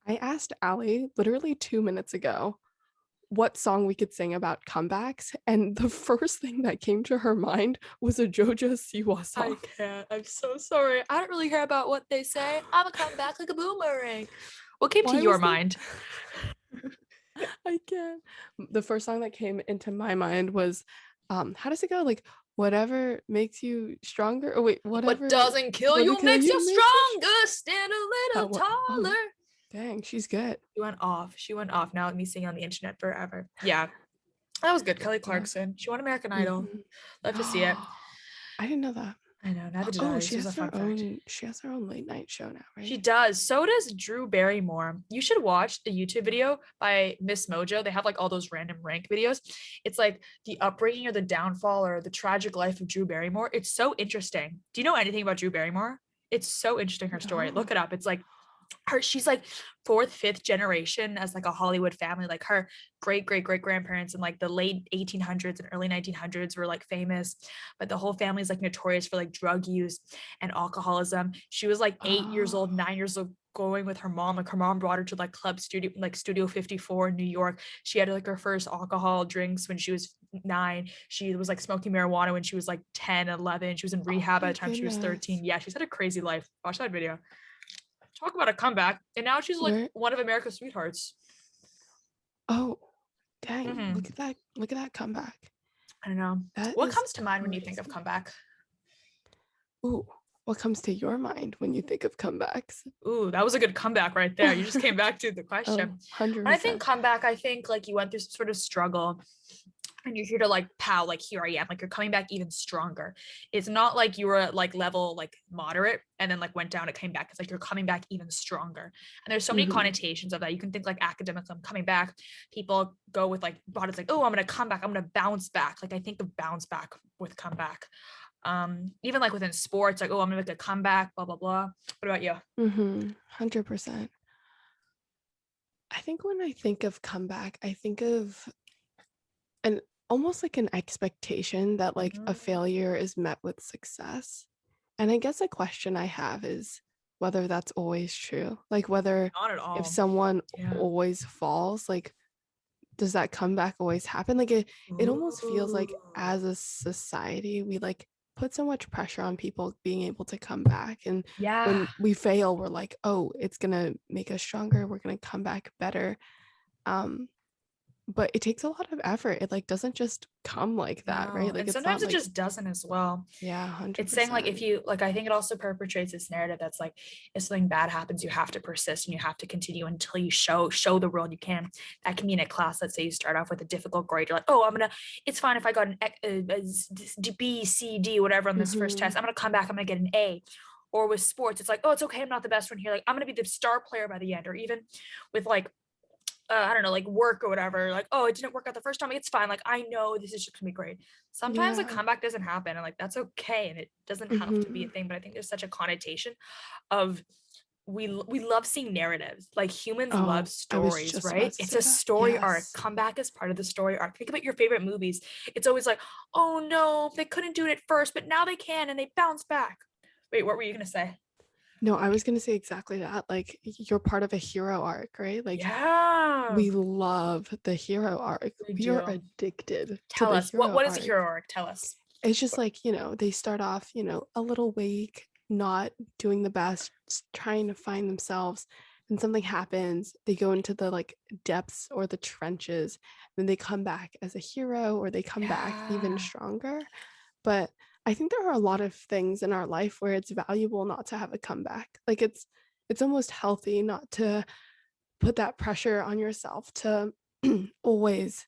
I asked Ali literally 2 minutes ago what song we could sing about comebacks, and the first thing that came to her mind was a JoJo Siwa I song. can't. I'm so sorry. I don't really care about what they say. I'm gonna come back like a boomerang. What came to Why your was that? mind? I can't. The first song that came into my mind was, how does it go? Like, whatever makes you stronger. Oh wait, What whatever doesn't kill wouldn't you kill makes you you makes you. stronger. Stand a That little one. Oh, taller. dang, she's good. She went off. She went off. Now let me sing on the internet forever. Yeah, that was good. Kelly Love Clarkson. She won American Idol. it. Love to see it. I didn't know that. I know. Neither did Oh, I. This was a fun fact. she has her own late night show now, She right? does. So does Drew Barrymore. You should watch the YouTube video by Miss Mojo. They have like all those random rank videos. It's like the upbringing or the downfall or the tragic life of Drew Barrymore. It's so interesting. Do you know anything about Drew Barrymore? It's so interesting, her story. Look No. it up. It's like she's like fourth, fifth generation as like a Hollywood family. Like her great grandparents in like the late 1800s and early 1900s were like famous, but the whole family is like notorious for like drug use and alcoholism. She was like 8 years Oh, old, 9 years old, going with her mom. Like her mom brought her to like club studio, like Studio 54 in New York. She had like her first alcohol drinks when she was 9. She was like smoking marijuana when she was like 10, 11. She was in oh rehab by my the time she was goodness. 13. Yeah, she's had a crazy life. Watch that video. Talk about a comeback. And now she's like Where? one of America's sweethearts. Oh, dang. Mm-hmm. Look at that. Look at that comeback. I don't know. That What is comes to mind when you think of crazy. comeback? Ooh, what comes to your mind when you think of comebacks? Ooh, that was a good comeback right there. You just came back to the Oh, question. When I think 100%. comeback, I think like you went through some sort of struggle and you're here to like pow, like here I am, like you're coming back even stronger. It's not like you were at like level like moderate and then like went down, it came back. It's like you're coming back even stronger. And there's so many Hmm. connotations of that. You can think like academics, I'm coming back. People go with like bodies like, oh, I'm gonna come back, I'm gonna bounce back. Like I think of bounce back with comeback. Even like within sports, like, oh, I'm gonna make a comeback, blah blah blah. What about you? 100%. I think when I think of comeback, I think of an almost like an expectation that like a Mm, failure is met with success. And I guess a question I have is whether that's always true. Like whether not at if all. someone Yeah. always falls, like does that comeback always happen? Like it almost feels Ooh. like as a society, we like put so much pressure on people being able to come back. And when Yeah. we fail, we're like, oh, it's gonna make us stronger. We're gonna come back better. Um, but it takes a lot of effort. It like doesn't just come like that, right? No. Like And it's sometimes not it like, just doesn't as well. yeah, one hundred It's saying like percent. if you like, I think it also perpetrates this narrative that's like if something bad happens, you have to persist and you have to continue until you show the world you can. That can mean a class. Let's say you start off with a difficult grade. You're like, oh, it's fine if I got a B, C, D, whatever on this first Mm-hmm. test. I'm gonna come back. I'm gonna get an A. Or with sports, it's like, oh, it's okay. I'm not the best one here. Like I'm gonna be the star player by the end. Or even with like I don't know, like work or whatever, like, oh, it didn't work out the first time. Like, it's fine. Like, I know this is just gonna be great. Sometimes a Yeah. comeback doesn't happen, and like that's okay, and it doesn't have to be a Mm-hmm. thing. But I think there's such a connotation of we love seeing narratives. Like humans love Oh, I was stories, just about right? to It's say a that. story arc. Yes. Comeback is part of the story arc. Think about your favorite movies. It's always like, oh no, they couldn't do it at first, but now they can, and they bounce back. Wait, what were you gonna say? No, I was gonna say exactly that. Like you're part of a hero arc, right? Like Yeah, we love the hero arc. we We are do. addicted to Tell the us what hero what is a arc. hero arc? Tell us. It's just like, they start off, a little weak, not doing the best, trying to find themselves. And something happens, they go into the like depths or the trenches, then they come back as a hero or they come back even Yeah. stronger. But I think there are a lot of things in our life where it's valuable not to have a comeback. Like it's almost healthy not to put that pressure on yourself to always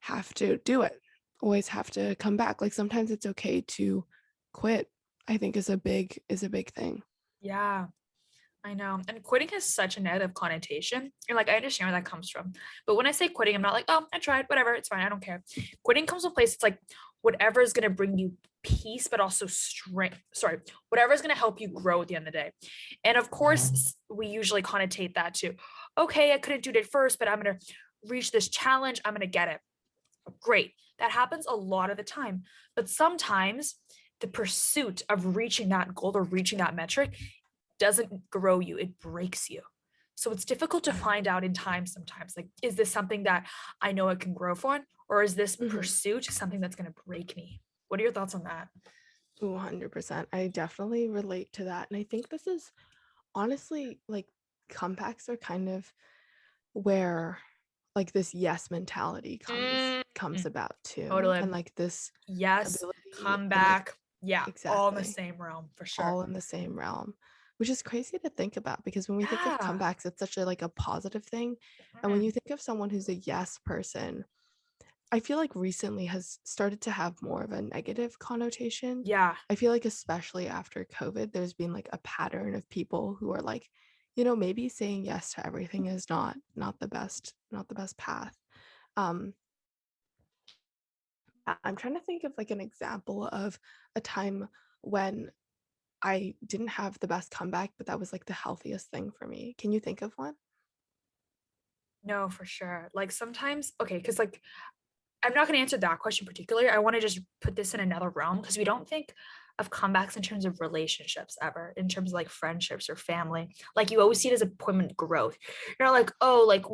have to do it, always have to come back. Like sometimes it's okay to quit. I think is a big thing. Yeah, I know. And quitting has such a negative connotation. And like I understand where that comes from. But when I say quitting, I'm not like, oh, I tried, whatever, it's fine, I don't care. Quitting comes from a place it's like whatever is gonna bring you peace, but also strength. Sorry, whatever is gonna help you grow at the end of the day. And of course, we usually connotate that to, okay, I couldn't do it at first, but I'm gonna reach this challenge, I'm gonna get it. Great. That happens a lot of the time. But sometimes the pursuit of reaching that goal or reaching that metric doesn't grow you, it breaks you. So it's difficult to find out in time sometimes. Like, is this something that I know I can grow from, or is this Mhm. pursuit something that's going to break me? What are your thoughts on that? 100%. I definitely relate to that. And I think this is honestly like comebacks are kind of where like this yes mentality comes Mm, about too. totally. And like this Yes, ability come and like back. Yeah, all in the exactly same realm for sure. all in the same realm, which is crazy to think about because when we think of Yeah. comebacks, it's such a like a positive thing. And when you Mhm. think of someone who's a yes person, I feel like recently has started to have more of a negative connotation. Yeah. I feel like especially after COVID, there's been like a pattern of people who are like, you know, maybe saying yes to everything is not not the best path. Um, I'm trying to think of like an example of a time when I didn't have the best comeback, but that was like the healthiest thing for me. Can you think of one? No, for sure. Like sometimes, okay, because like I'm not going to answer that question particularly. I want to just put this in another realm because we don't think of comebacks in terms of relationships ever, in terms of like friendships or family. Like you always see it as a point of growth. You're not like, oh, like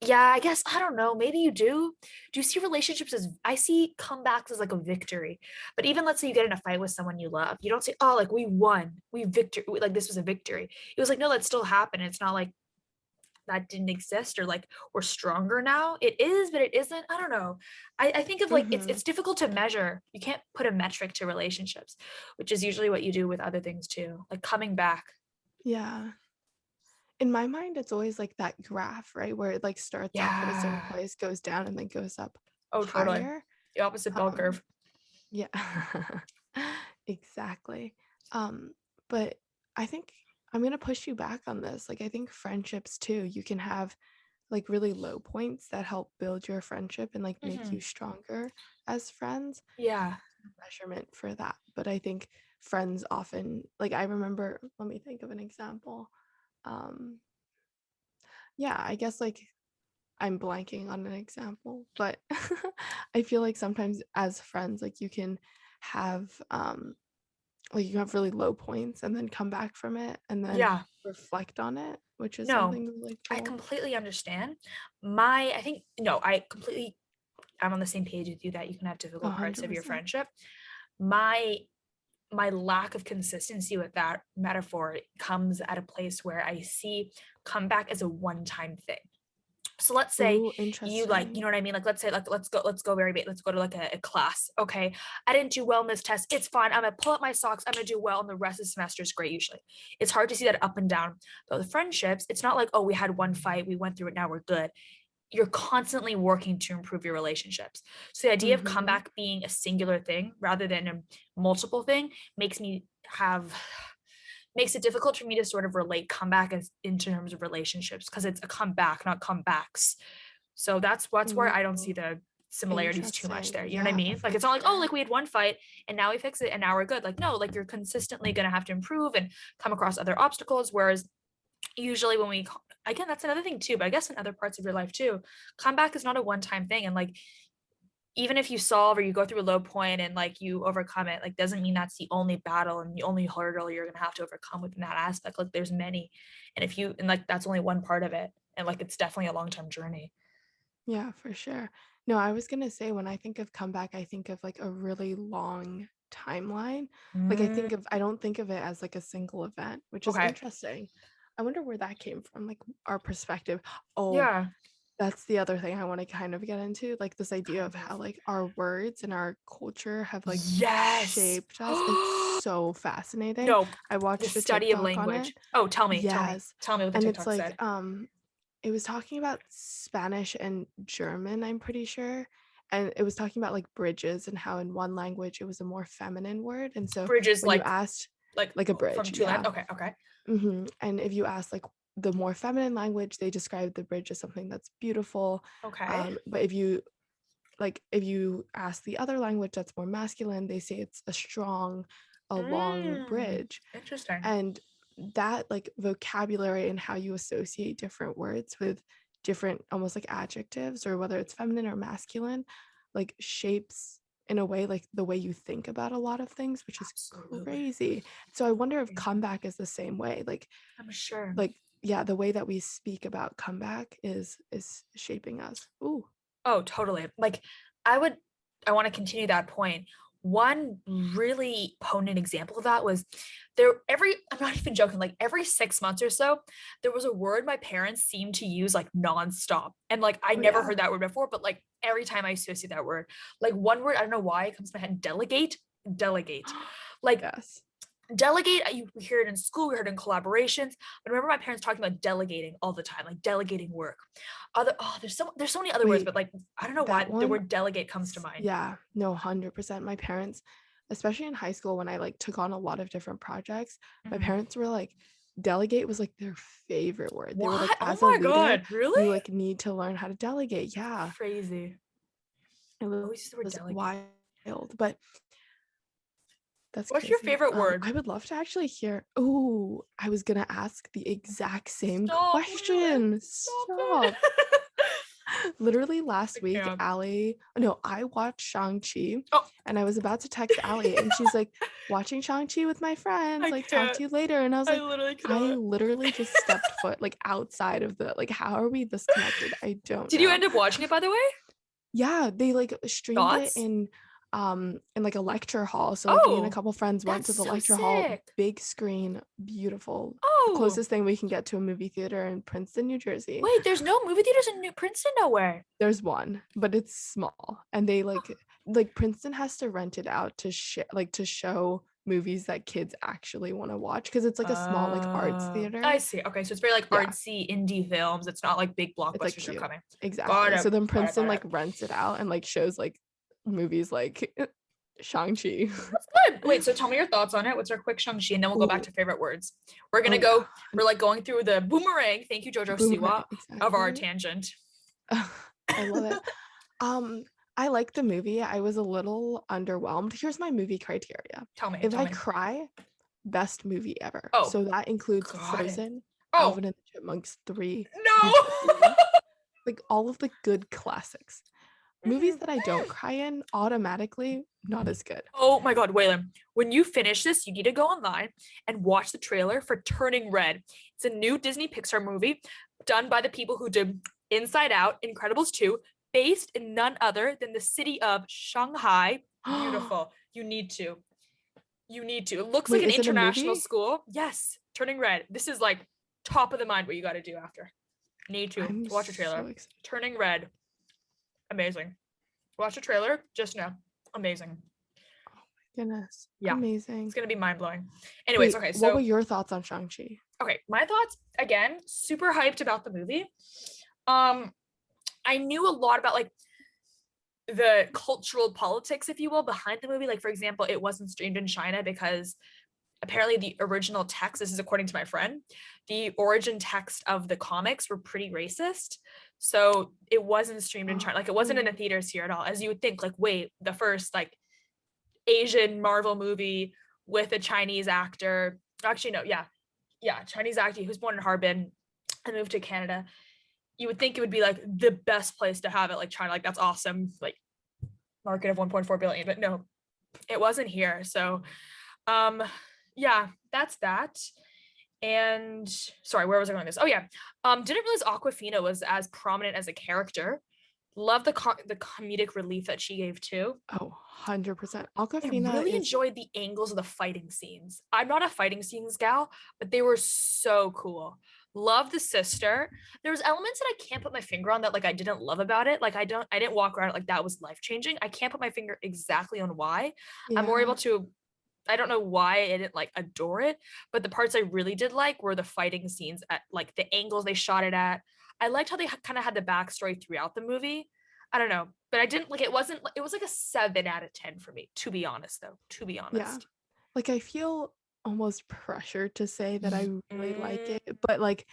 yeah, I guess, I don't know. Maybe you do. Do you see relationships as, I see comebacks as like a victory. But even let's say you get in a fight with someone you love, you don't say, oh, like we won, like this was a victory. It was like, no, that still happened. It's not like, that didn't exist or like we're stronger now. It is, but it isn't. I don't know. I think of like Mm-hmm. it's difficult to measure. You can't put a metric to relationships, which is usually what you do with other things too, like coming back. Yeah. In my mind, it's always like that graph, right? Where it like starts off at a certain Yeah. place, goes down, and then goes up Oh, totally. higher. The opposite bell Um, curve. yeah, exactly. But I think I'm gonna push you back on this. Like, I think friendships too, you can have like really low points that help build your friendship and like make you Hmm. stronger as friends. Yeah. Measurement for that. But I think friends often like I remember, let me think of an example. Um, yeah, I guess like I'm blanking on an example, but I feel like sometimes as friends, like you can have like you have really low points and then come back from it and then Yeah. reflect on it, which is No, something really I cool. completely understand. I think, no, I'm on the same page with you that you can have difficult parts of your 100%. friendship. My my lack of consistency with that metaphor comes at a place where I see comeback as a one-time thing. So let's say Ooh, you like, you interesting. know what I mean? Like, let's say, like, let's go to like a class. Okay. I didn't do well in this test. It's fine. I'm going to pull up my socks. I'm going to do well. And the rest of the semester is great. Usually it's hard to see that up and down. But with friendships, it's not like, oh, we had one fight. We went through it. Now we're good. You're constantly working to improve your relationships. So the idea of Mm-hmm. comeback being a singular thing rather than a multiple thing makes it difficult for me to sort of relate comeback as in terms of relationships because it's a comeback, not comebacks. So that's where Ooh, I don't see the similarities too much interesting. there. You know what I Yeah, mean? Like for it's not like, oh, sure. like we had one fight and now we fix it and now we're good. Like no, like you're consistently gonna have to improve and come across other obstacles. Whereas usually when we again, that's another thing too, but I guess in other parts of your life too, comeback is not a one-time thing. And like even if you solve or you go through a low point and like you overcome it, like doesn't mean that's the only battle and the only hurdle you're gonna have to overcome within that aspect. Like there's many. And if you and like that's only one part of it. And like it's definitely a long-term journey. Yeah, for sure. No, I was gonna say when I think of comeback, I think of like a really long timeline. Like Mm, I don't think of it as like a single event, which is okay. interesting. I wonder where that came from, like our perspective. Oh, Yeah. that's the other thing I want to kind of get into, like this idea of Kind how of. like our words and our culture have like Yes. shaped us. It's so fascinating. No, I the watched a study of TikTok on it. language. Oh, tell me, tell me. Yes. Tell me what the And it's TikTok like said. it was talking about Spanish and German, I'm pretty sure. And it was talking about like bridges and how in one language it was a more feminine word. And so Bridges when you asked like like a from bridge, two lands. yeah. Okay, okay. And if you ask like the more feminine language, they describe the bridge as something that's beautiful. Okay. But if you ask the other language that's more masculine, they say it's a strong, a long Mm, bridge. interesting. And that like vocabulary and how you associate different words with different almost like adjectives or whether it's feminine or masculine like shapes in a way like the way you think about a lot of things, which is Absolutely. crazy. So I wonder if comeback is the same way, I'm sure. like yeah, the way that we speak about comeback is shaping us. Ooh. Oh, totally. Like I would I want to continue that point. One really potent example of that was I'm not even joking, like every 6 months or so, there was a word my parents seemed to use like nonstop. And like I Oh never yeah. heard that word before, but like every time I associate that word, like one word, I don't know why it comes to my head, delegate, delegate. Like Yes. delegate, you hear it in school, we heard it in collaborations. But I remember my parents talking about delegating all the time, like delegating work. There's so many other words, Wait, but like I don't know why that the one, word delegate comes to mind. yeah, no, 100%. My parents, especially in high school when I like took on a lot of different projects, my Mhm. parents were like, delegate was like their favorite word. They were like, What? Oh as a my leader, god, really? you like need to learn how to delegate. Yeah. Crazy. It Always use the word was delegate. wild, but that's What's your crazy. favorite word? I would love to actually hear. Oh, I was gonna ask the exact same Stop, Weylin. question. Stop Stop. it. Literally I last week, can't. I watched Shang-Chi Oh, and I was about to text Ali and she's like, watching Shang-Chi with my friends, I like, talk can't. to you later. And I was I like, literally I cannot. literally just stepped foot like outside of the, like, how are we this connected? I don't Did you know. end up watching it, by the way? Yeah, they like streamed it Thoughts? in like a lecture hall. So like me and a Oh, couple friends went that's to the so lecture hall, sick. big screen, beautiful. Oh, Closest thing we can get to a movie theater in Princeton, New Jersey. wait, there's no movie theaters in New Princeton? No way. There's one, but it's small. And they like Princeton has to rent it out to to show movies that kids actually want to watch because it's like a small like arts I theater. see. Okay, so it's very like Yeah, artsy indie films. It's not like big it's like blockbusters are cute. coming. Got Exactly. it. So then Got it. Princeton Got like it. rents it out and like shows like movies like Shang-Chi. That's good. Wait, so tell me your thoughts on it. What's our quick Shang-Chi? And then we'll go back Ooh, to favorite words. We're gonna oh yeah. go, we're like going through the boomerang. Thank you, Jojo Boomerang, Siwa, of our exactly. tangent. I love it. Um, I like the movie. I was a little underwhelmed. Here's my movie criteria. Tell me, If tell I me. cry, best movie ever. Oh, So that includes got it. Frozen, Oh, Alvin and the Chipmunks 3, no. Zootopia, like all of the good classics. Movies Mhm. that I don't cry in automatically not as good. Oh my God, Waylon, when you finish this, you need to go online and watch the trailer for Turning Red. It's a new Disney Pixar movie done by the people who did Inside Out, Incredibles 2, based in none other than the city of Shanghai. Beautiful. You need to. You need to. It looks like Wait, an is it a international movie? school. Yes, Turning Red. This is like top of the mind what you got to do after. Need to I'm watch a so trailer. excited. Turning Red. Amazing. Watch a trailer. Just know. Amazing. Goodness. Yeah, it's Amazing. gonna be mind blowing. Anyways, Wait, okay, what were so your thoughts on Shang-Chi? my thoughts again, super hyped about the movie. Um, I knew a lot about like the cultural politics, if you will, behind the movie. Like, for example, it wasn't streamed in China because apparently the original text, this is according to my friend, the origin text of the comics were pretty racist. So it wasn't streamed in China. Like it wasn't in the Oh, theaters here at all. As you would think, like, wait, the first like Asian Marvel movie with a Chinese actor. Actually, no, yeah, Chinese actor who's born in Harbin and moved to Canada. You would think it would be like the best place to have it, like China, like that's awesome, like market of 1.4 billion, but no, it wasn't here. So, um, yeah, that's that. And sorry, where was I going with this? Oh yeah, didn't realize Aquafina was as prominent as a character. Love the comedic relief that she gave too. oh, 100%. I Awkwafina really is enjoyed the angles of the fighting scenes. I'm not a fighting scenes gal, but they were so cool. Love the sister. There was elements that I can't put my finger on that like I didn't love about it. Like I didn't walk around like that was life changing. I can't put my finger exactly on why. I'm more able yeah. to I don't know why I didn't like adore it, but the parts I really did like were the fighting scenes at like the angles they shot it at. I liked how they kind of had the backstory throughout the movie. I don't know, but I didn't like it wasn't it was like a 7 out of 10 for me, to be honest though, to be Yeah. honest. Like I feel almost pressure to say that I really like Mm, it, but like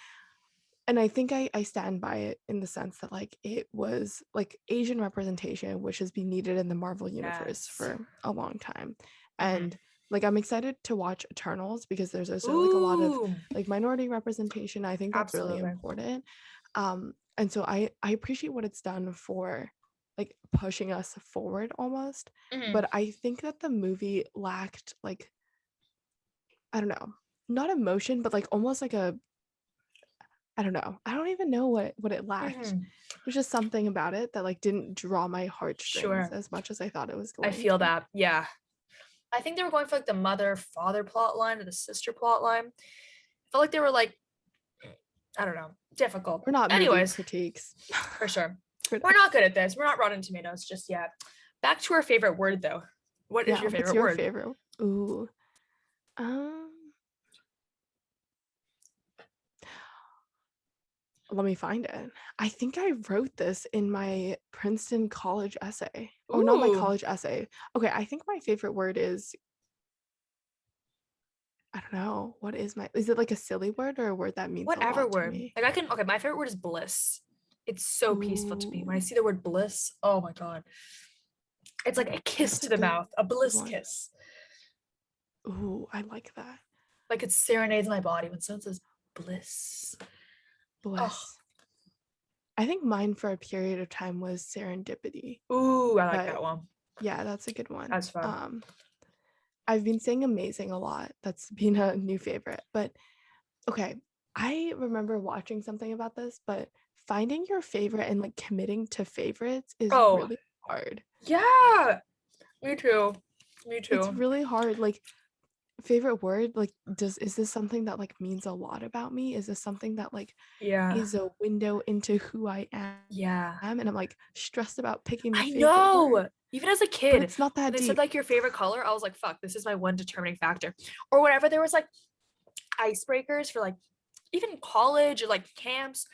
and I think I stand by it in the sense that like it was like Asian representation, which has been needed in the Marvel universe yes. for a long time. Mhm. And like I'm excited to watch Eternals because there's also like a lot of Ooh, like minority representation. I think that's really absolutely. important. And so I appreciate what it's done for like pushing us forward almost. Mhm. But I think that the movie lacked like I don't know, not emotion, but like almost like a I don't know. I don't even know what it lacked. Mhm. There's just something about it that like didn't draw my heartstrings Sure. as much as I thought it was I going feel to. that. Yeah. I think they were going for like the mother father plot line or the sister plot line. Felt like they were like, I don't know, difficult. We're not movie Anyways, critiques. for sure. We're We're not- not good at this. We're not Rotten Tomatoes just yet. Back to our favorite word though. What is yeah, your what's favorite your word? favorite? Ooh. Um Let me find it. I think I wrote this in my Princeton college essay. Or not my Ooh, college essay. Okay, I think my favorite word is I don't know. What is it like a silly word or a word that means a whatever lot to word. me? Like I can, okay, my favorite word is bliss. It's so peaceful to me. When I Ooh, see the word bliss, oh my God. It's like a kiss that's a to the good mouth, a bliss one. kiss. Ooh, I like that. Like it serenades my body when someone says bliss. Oh, Bliss. I think mine for a period of time was serendipity, ooh, I like but that one. yeah, that's a good one. That's fun. I've been saying amazing a lot. That's been a new favorite. But okay, I remember watching something about this, but finding your favorite and like committing to favorites is Oh, really hard. yeah. Me too. Me It's too. really hard. Like favorite word, like is this something that like means a lot about me? Is this something that like Yeah. is a window into who I am? Yeah. And I'm like stressed about picking the I favorite word. know. Even as a But kid, it's not when that they said deep. like your favorite color, I was like, fuck, this is my one determining factor. Or whatever. There was like icebreakers for like even college or like camps.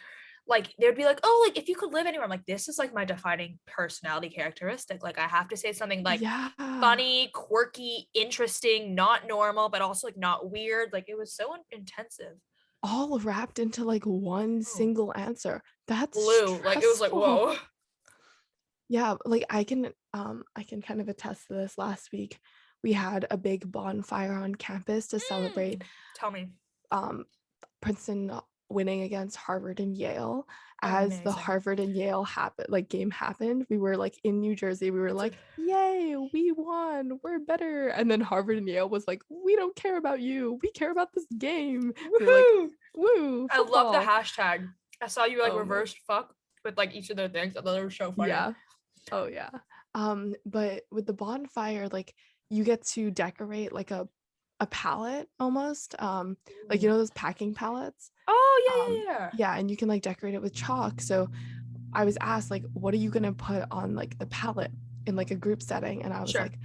Like they would be like, oh, like if you could live anywhere. I'm like, this is like my defining personality characteristic. Like I have to say something like Yeah. funny, quirky, interesting, not normal, but also like not weird. Like it was so intensive. All wrapped into like one Oh, single answer. That's blue. Like it was like, stressful. whoa. Yeah, like I can kind of attest to this. Last week we had a big bonfire on campus to celebrate Tell me. um Princeton winning against Harvard and Yale. As the Amazing. Harvard and Yale game happened, we were like in New Jersey. We were It's a like, "Yay, we won. We're better." And then Harvard and Yale was like, "We don't care about you. We care about this game." We were like, woohoo. "Woo, I love the football." hashtag. I saw you like Oh my. reversed fuck with like each of their things. I thought it was so funny. Yeah. Oh yeah. But with the bonfire, like you get to decorate like a palette almost. Like you Ooh. know those packing palettes? Oh yeah, yeah, yeah. Yeah, and you can like decorate it with chalk. So I was asked like, what are you gonna put on like the palette in like a group setting? And I was Sure. like,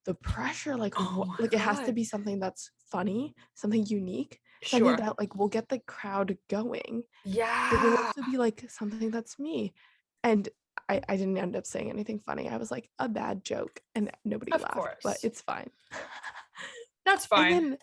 the pressure, like Oh what my like it has to God. be something that's funny, something unique, something Sure. that like will get the crowd going, but will Yeah. also be like something that's me. And I didn't end up saying anything funny. I was like a bad joke and nobody Of laughed, but course. it's fine. That's And fine. then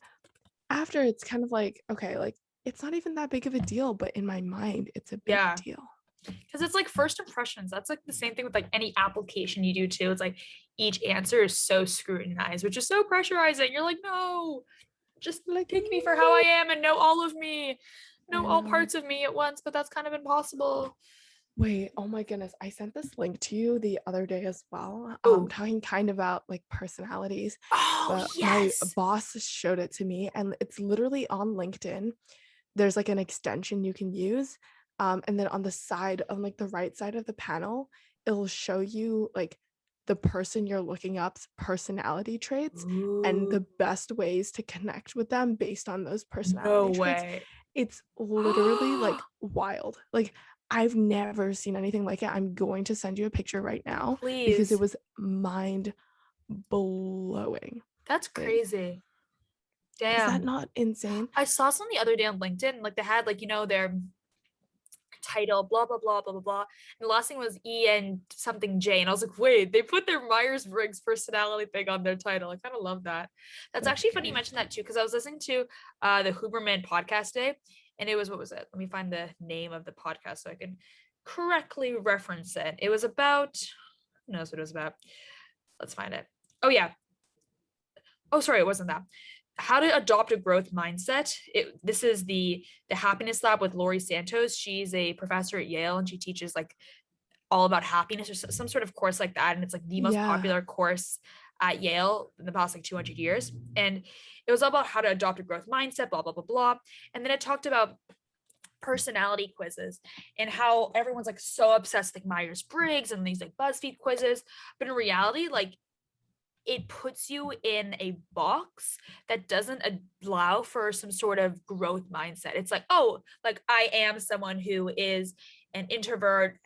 after it's kind of like, okay, like it's not even that big of a deal, but in my mind, it's a big Yeah. deal. Because it's like first impressions. That's like the same thing with like any application you do too. It's like each answer is so scrutinized, which is so pressurizing. You're like, no, just Like, take me for how I am and know all of me, know I all know. parts of me at once, but that's kind of impossible. Wait, oh my goodness. I sent this link to you the other day as well. Oh, Talking kind of about like personalities, oh but my yes. boss showed it to me and it's literally on LinkedIn. There's like an extension you can use. And then on the side, on like the right side of the panel, it'll show you like the person you're looking up's personality traits and Ooh, the best ways to connect with them based on those no personality traits. way. It's literally like wild. Like I've never seen anything like it. I'm going to send you a picture right now because it Please. was mind blowing. That's Wait, crazy. is that Damn. not insane? I saw some the other day on LinkedIn, like they had like, their title, blah, blah, blah, blah, blah, blah. And the last thing was E and something J. And I was like, wait, they put their Myers-Briggs personality thing on their title. I kind of love that. That's actually funny you Okay. mentioned that too, because I was listening to the Huberman podcast day, and it was, what was it? Let me find the name of the podcast so I can correctly reference it. It was about, who knows what it was about? Let's find it. Oh, yeah. Oh, sorry, it wasn't that. How to adopt a growth mindset. This is the happiness lab with Lori Santos. She's a professor at Yale and she teaches like all about happiness or some sort of course like that. And it's like the most Yeah. popular course at Yale in the past like 200 years. And it was all about how to adopt a growth mindset, blah, blah, blah, blah. And then it talked about personality quizzes and how everyone's like so obsessed with like Myers-Briggs and these like BuzzFeed quizzes. But in reality, like it puts you in a box that doesn't allow for some sort of growth mindset. It's like, oh, like I am someone who is an introvert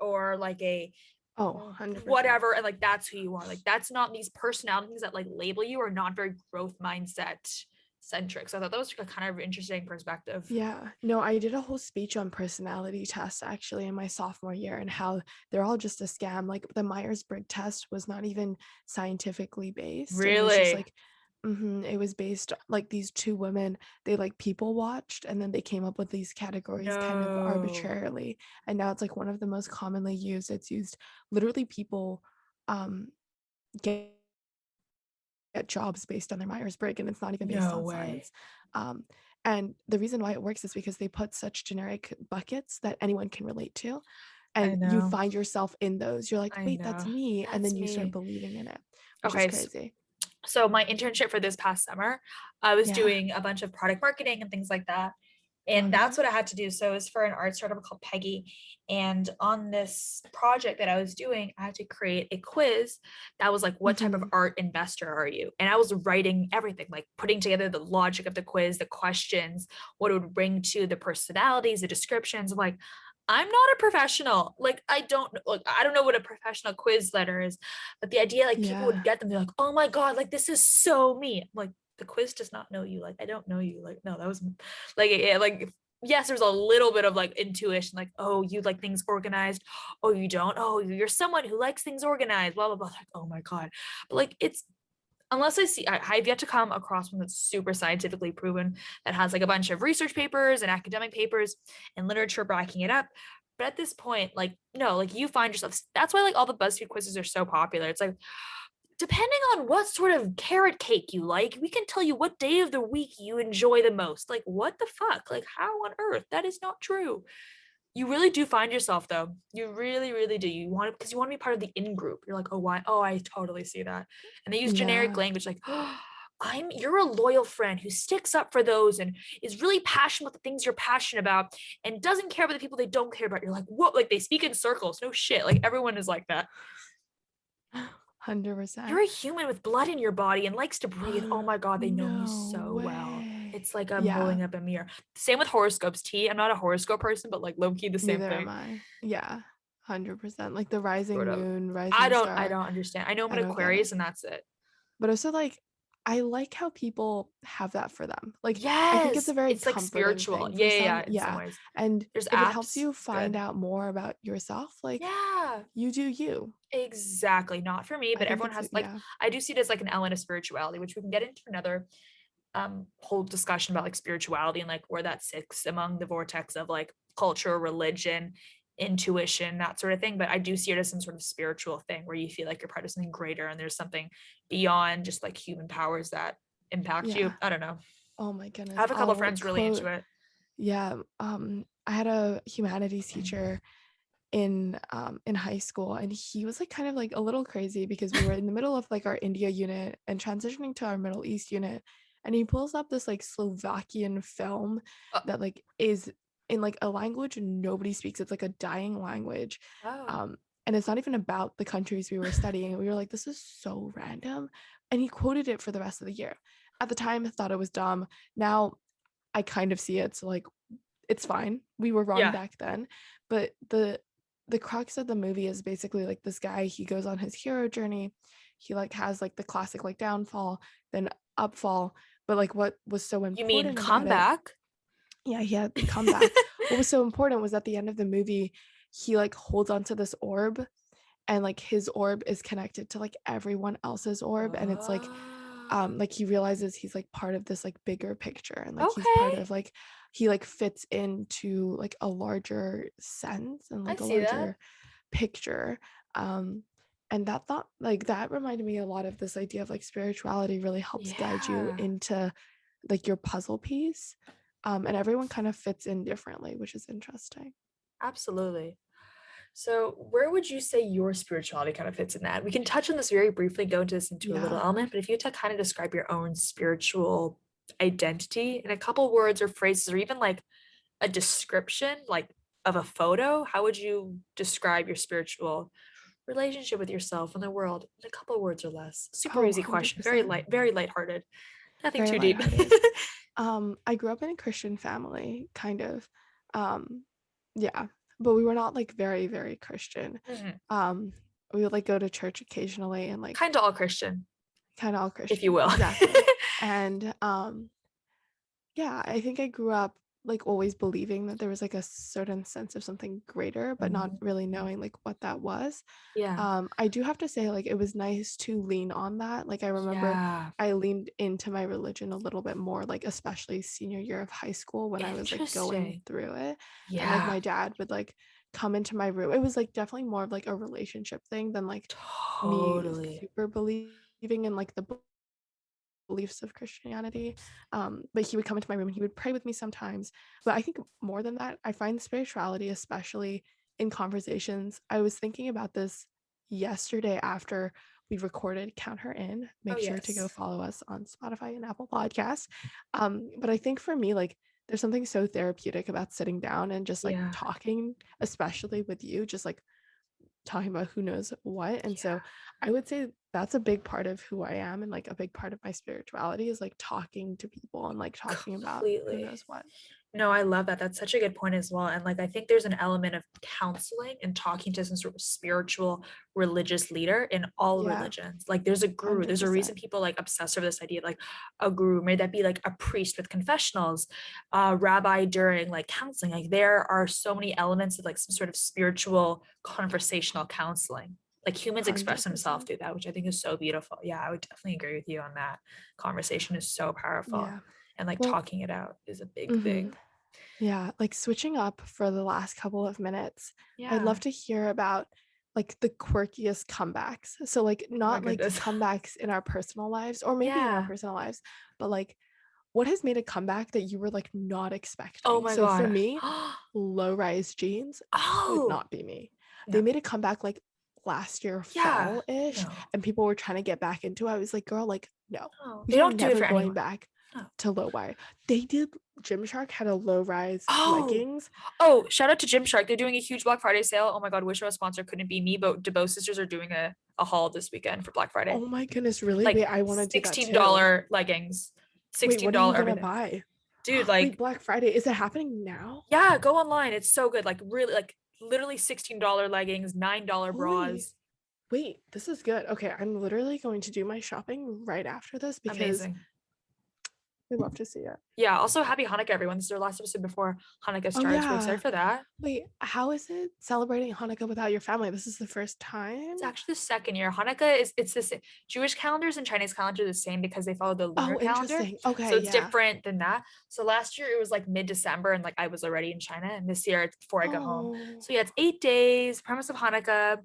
or like a Oh, 100%. whatever, and like that's who you are. Like that's not, these personalities that like label you are not very growth mindset centric. So I thought that was a kind of interesting perspective. Yeah. No, I did a whole speech on personality tests actually in my sophomore year and how they're all just a scam. Like the Myers-Briggs test was not even scientifically based. It was just Really? like, it was based like these two women, they like people watched and then they came up with these categories kind of No. arbitrarily. And now it's like one of the most commonly used. It's used literally people um get jobs based on their Myers-Briggs, and it's not even based No on way. science. Um, and the reason why it works is because they put such generic buckets that anyone can relate to. I And you know. find yourself in those. You're like, I wait, that's know. me. And That's then you start me. believing in it, which is Okay, crazy. so my internship for this past summer, I was Yeah. doing a bunch of product marketing and things like that. And Okay. that's what I had to do. So it was for an art startup called Peggy. And on this project that I was doing, I had to create a quiz that was like, what type of Mm-hmm. art investor are you? And I was writing everything, like putting together the logic of the quiz, the questions, what it would bring to the personalities, the descriptions. I'm like, I'm not a professional. Like, I don't know what a professional quiz letter is, but the idea, like people would Yeah. get them, they're like, oh my God, like this is so me. I'm like, the quiz does not know you. Like, I don't know you. Like, no, that was like, yeah, like, yes, there's a little bit of like intuition, like, oh, you like things organized. Oh, you don't. Oh, you're someone who likes things organized, blah, blah, blah. Like, oh my God. But like, it's, unless I've yet to come across one that's super scientifically proven that has like a bunch of research papers and academic papers and literature backing it up. But at this point, like, no, like you find yourself, that's why like all the BuzzFeed quizzes are so popular. It's like, depending on what sort of carrot cake you like, we can tell you what day of the week you enjoy the most. Like, what the fuck? Like, how on earth? That is not true. You really do find yourself though. You really, really do. You want to, because you want to be part of the in group. You're like, oh, why? Oh, I totally see that. And they use generic Yeah. language like, oh, you're a loyal friend who sticks up for those and is really passionate about the things you're passionate about and doesn't care about the people they don't care about. You're like, what? Like they speak in circles. No shit. Like everyone is like that. You're 100%. a human with blood in your body and likes to breathe. Oh my God, they know me No so well. way. It's like I'm Yeah. holding up a mirror. Same with horoscopes, T. I'm not a horoscope person, but like low key the same Neither am thing. I. Yeah. 100%. Like the Sort rising of. moon, I rising don't I star. don't understand. I know I'm I an don't get it. Aquarius and that's it. But also like I like how people have that for them. Like I think it's a Yes. very It's like comforting spiritual. thing Yeah, for yeah, some. yeah, in some Yeah. ways. And There's if it helps apps. you It's find good. out more about yourself, like Yeah. you do you. Exactly. Not for me, I but think everyone it's has like, yeah. I do see it as like an element of spirituality, which we can get into another whole discussion about like spirituality and like where that sits among the vortex of like culture, religion, intuition, that sort of thing. But I do see it as some sort of spiritual thing where you feel like you're part of something greater and there's something beyond just like human powers that impact you. Yeah. I don't know. Oh my I goodness. have a couple of I'll friends really into quote it. yeah. I had a humanities teacher in high school and he was like kind of like a little crazy because we were in the middle of like our India unit and transitioning to our Middle East unit and he pulls up this like Slovakian film Oh, that like is in like a language nobody speaks. It's like a dying language. oh. um and it's not even about the countries we were studying. We were like, this is so random, and he quoted it for the rest of the year. At the time I thought it was dumb. Now I kind of see it, so like it's fine. We were wrong Yeah. back then. But the crux of the movie is basically like this guy, he goes on his hero journey. He like has like the classic like downfall, then upfall. But like what was so You mean important about it, comeback? yeah, he had the comeback. What was so important was at the end of the movie, he like holds onto this orb and like his orb is connected to like everyone else's orb. And it's Oh, like he realizes he's like part of this like bigger picture and like he's part okay. of like he like fits into like a larger sense and I like a see that. larger picture. And that thought like that reminded me a lot of this idea of like spirituality really helps guide you Yeah, into like your puzzle piece. And everyone kind of fits in differently, which is interesting. absolutely. So, where would you say your spirituality kind of fits in that? We can touch on this very briefly, go into this into a little Yeah. element, but if you had to kind of describe your own spiritual identity in a couple words or phrases, or even like a description like of a photo, how would you describe your spiritual relationship with yourself and the world in a couple words or less? Super Oh, easy question. Very 100%. light, very lighthearted. Nothing Very too deep. lighthearted. I grew up in a Christian family, kind of. Um, yeah, but we were not like very, very Christian. Mhm. Um, we would like go to church occasionally and like Kind of all Christian, kind of all if you Christian, will. exactly. And yeah, I think I grew up like always believing that there was like a certain sense of something greater, but not Mhm. really knowing like what that was. Yeah. I do have to say, like, it was nice to lean on that. Like, I remember Yeah. I leaned into my religion a little bit more, like, especially senior year of high school when I was like going Interesting. through it. And like Yeah. my dad would like come into my room. It was like definitely more of like a relationship thing than like me Totally. super believing in like the beliefs of Christianity. But he would come into my room and he would pray with me sometimes. But I think more than that, I find spirituality, especially in conversations. I was thinking about this yesterday after we recorded Count Her In. Oh, Make sure to go yes. follow us on Spotify and Apple Podcasts. But I think for me, like, there's something so therapeutic about sitting down and just like Yeah. talking, especially with you, just like talking about who knows what. And so Yeah. I would say that's a big part of who I am and like a big part of my spirituality is like talking to people and like talking about who Completely. knows what. No, I love that. That's such a good point as well. And like, I think there's an element of counseling and talking to some sort of spiritual religious leader in all Yeah, religions. Like, there's a guru. There's a reason 100%. people like obsess over this idea of like a guru. May that be like a priest with confessionals, a rabbi during like counseling. Like, there are so many elements of like some sort of spiritual conversational counseling. Like, humans express themselves 100%. through that, which I think is so beautiful. Yeah, I would definitely agree with you on that. Conversation is so powerful. Yeah. And like Well, talking it out is a big mhm. thing. Yeah, like switching up for the last couple of minutes, I'd love Yeah. to hear about like the quirkiest comebacks. So like Oh my not like goodness. comebacks in our personal lives or maybe in our Yeah. personal lives, but like what has made a comeback that you were like not Oh expecting? my So for God. me, low rise jeans would Oh, not be me. They no. made a comeback like last year Yeah. fall-ish No. and people were trying to get back into it. I was like, girl, like no, No. we They are don't do it never for going anyone. back No. to low wire. They did. Gymshark had a low rise Oh. leggings. Oh, shout out to Gymshark. They're doing a huge Black Friday sale. Oh my God, wish our sponsor couldn't be me, but DeBose sisters are doing a haul this weekend for Black Friday. Oh my goodness, really? Wait, Like I want to do that too. $16 leggings, Wait, what are you $16 gonna everything. buy? Dude, Wait, like, Black Friday, is it happening now? yeah, go online. It's so good. Like, really, like, literally $16 leggings, $9 Holy, bras. wait, this is good. Okay, I'm literally going to do my shopping right after this because Amazing. we love to see it. Yeah. Also, happy Hanukkah, everyone. This is our last episode before Hanukkah Oh starts. We're excited yeah. for that. Wait, how is it celebrating Hanukkah without your family? This is the first It's time? actually the second year. Hanukkah is it's the same. Jewish calendars and Chinese calendar are the same because they follow the lunar Oh, calendar. interesting. So Okay, it's yeah. different than that. So last year it was like mid-December and like I was already in China. And this year it's before I go home. Oh. So yeah, it's 8 days, premise of Hanukkah.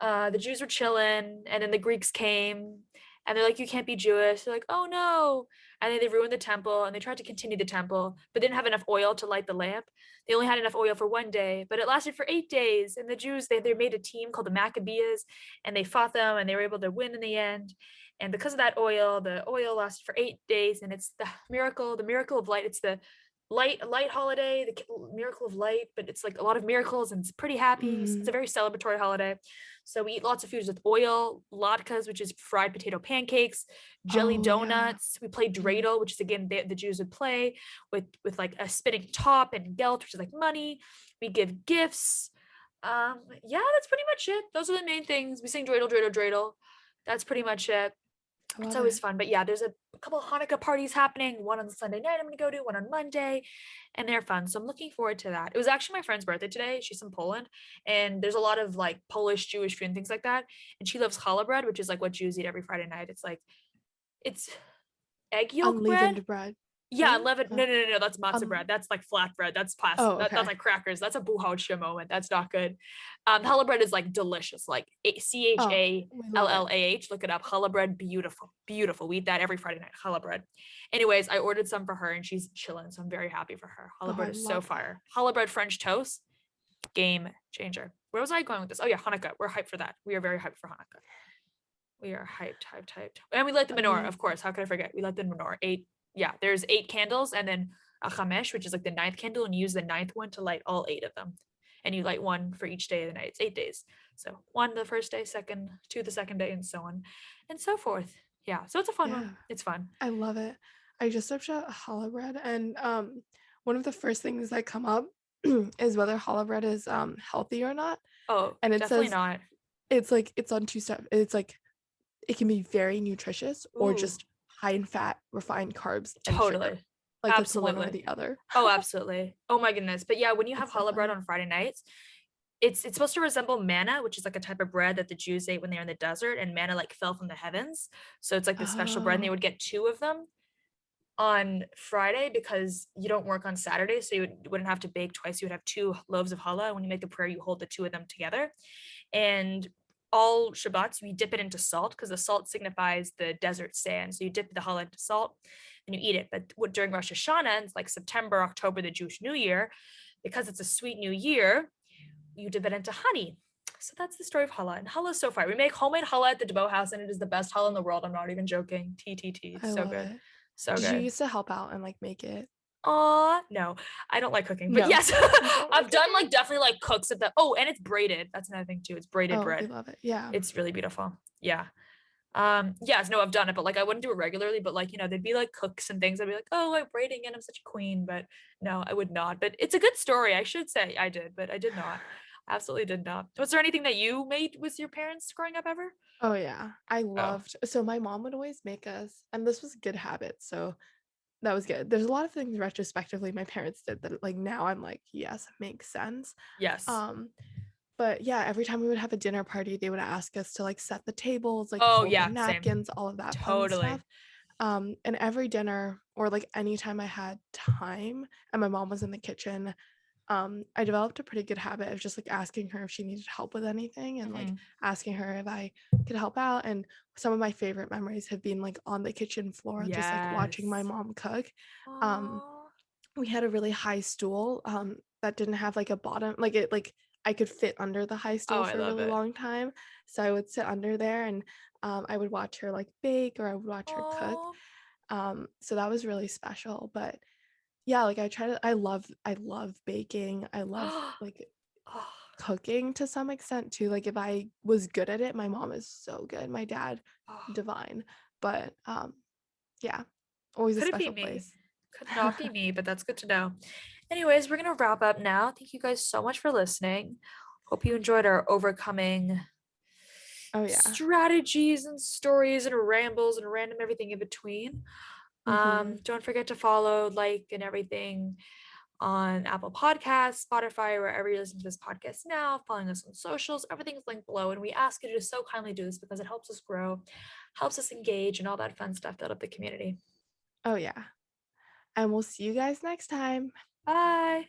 The Jews were chilling, and then the Greeks came, and they're like, "You can't be Jewish." They're like, "Oh no!" And then they ruined the temple, and they tried to continue the temple, but didn't have enough oil to light the lamp. They only had enough oil for 1 day, but it lasted for 8 days. And the Jews, they made a team called the Maccabees, and they fought them, and they were able to win in the end. And because of that oil, the oil lasted for 8 days, and it's the miracle of light. It's the light holiday, the miracle of light, but it's like a lot of miracles and it's pretty happy. It's a Mhm. very celebratory holiday. So we eat lots of foods with oil, latkes, which is fried potato pancakes, jelly Oh yeah. donuts. We play Mhm. dreidel, which is again the Jews would play with like a spinning top, and geld, which is like money. We give gifts. Yeah, that's pretty much it. Those are the main things. We sing dreidel, dreidel, dreidel. That's pretty much it. I It's love always it. fun. But yeah, there's a couple of Hanukkah parties happening. One on Sunday night I'm gonna go to, one on Monday, and they're fun. So I'm looking forward to that. It was actually my friend's birthday today. She's from Poland, and there's a lot of like Polish Jewish food and things like that. And she loves challah bread, which is like what Jews eat every Friday night. It's like it's egg yolk bread. Unleavened bread, Yeah, right? unleavened. No, no, no, no. That's matzah Um, bread. That's like flat bread. That's pasta. oh, That's okay. like crackers. That's a buhautscha moment. That's not good. Challah bread is like delicious. Like Oh, Challah. we love it. Look it up. Challah bread, beautiful, beautiful. We eat that every Friday night. Challah bread. Anyways, I ordered some for her, and she's chilling, so I'm very happy for her. Challah Oh, bread I is so love that. fire. Challah bread French toast, game changer. Where was I going with this? Oh yeah, Hanukkah. We're hyped for that. We are very hyped for Hanukkah. We are hyped, hyped, hyped. And we light the menorah, of Amazing. course. How could I forget? We light the menorah. Eight, yeah, there's 8 candles, and then a chamesh, which is like the ninth candle, and you use the ninth one to light all 8 of them. And you light one for each day of the night. It's 8 days. So 1 the first day, 2 the second day, and so on and so forth. Yeah. So it's a fun one. Yeah, It's fun. I love it. I just searched out challah bread, and one of the first things that come up is whether challah bread is healthy or not. Oh, And it definitely says not. it's like it's on two steps. It's like it can be very nutritious or Ooh, just high in fat, refined carbs, and sugar. totally. Like it's one or Absolutely. the other. Oh, absolutely. Oh my goodness. But yeah, when you have It's so challah bread funny. on Friday nights, it's supposed to resemble manna, which is like a type of bread that the Jews ate when they were in the desert, and manna like fell from the heavens. So it's like this special bread, and they Oh, would get 2 of them on Friday because you don't work on Saturday, so wouldn't have to bake twice. You would have 2 loaves of challah. When you make the prayer, you hold the 2 of them together. And all Shabbats, you dip it into salt because the salt signifies the desert sand. So you dip the challah into salt and you eat it. But during Rosh Hashanah, it's like September, October, the Jewish New Year, because it's a sweet new year, you dip it into honey. So that's the story of challah. And challah is so far. We make homemade challah at the Debo house, and it is the best challah in the world. I'm not even joking. TTT. I It's so love good. it. So Did you good. used to help out and like make it? No, I don't like cooking, but No, yes, you don't I've like done cooking. like definitely like cooks at the, oh, and it's braided. That's another thing too. It's braided Oh, we bread. love it. Yeah. It's really beautiful. Yeah. Yes, no, I've done it, but like I wouldn't do it regularly, but like, they'd be like cooks and things. I'd be like, oh, I'm braiding and I'm such a queen, but no, I would not. But it's a good story. I should say I did, but I did not. Absolutely did not. Was there anything that you made with your parents growing up ever? Oh yeah. I Oh, loved so my mom would always make us, and this was a good habit. So that was good. There's a lot of things retrospectively my parents did that like now I'm like, yes, it makes sense. yes. Um, but yeah, every time we would have a dinner party, they would ask us to like set the tables, like Oh, fold the yeah, same. napkins, all of that fun Totally. stuff. And every dinner or like anytime I had time and my mom was in the kitchen, I developed a pretty good habit of just like asking her if she needed help with anything and like Mhm. asking her if I could help out. And some of my favorite memories have been like on the kitchen floor, just like watching my Yes. mom cook. Um, Oh, we had a really high stool that didn't have like a bottom, like it like I could fit under the high oh, stool I for a love really it. long time. So I would sit under there and I would watch her like bake or I would watch her cook. Oh. So that was really special. But yeah, like I love baking. I love like Oh, cooking to some extent too. Like if I was good at it, my mom is so good. My dad, oh. divine. But yeah, always a Could it be special me? place. Could not be me, but that's good to know. Anyways, we're gonna wrap up now. Thank you guys so much for listening. Hope you enjoyed our overcoming Oh yeah. strategies and stories and rambles and random everything in between. Hmm. Don't forget to follow, like, and everything on Apple Podcasts, Spotify, wherever you listen to this podcast now, following us on socials. Everything's linked below. And we ask you to so kindly do this because it helps us grow, helps us engage, and all that fun stuff, build up the community. Oh yeah. And we'll see you guys next time. Bye.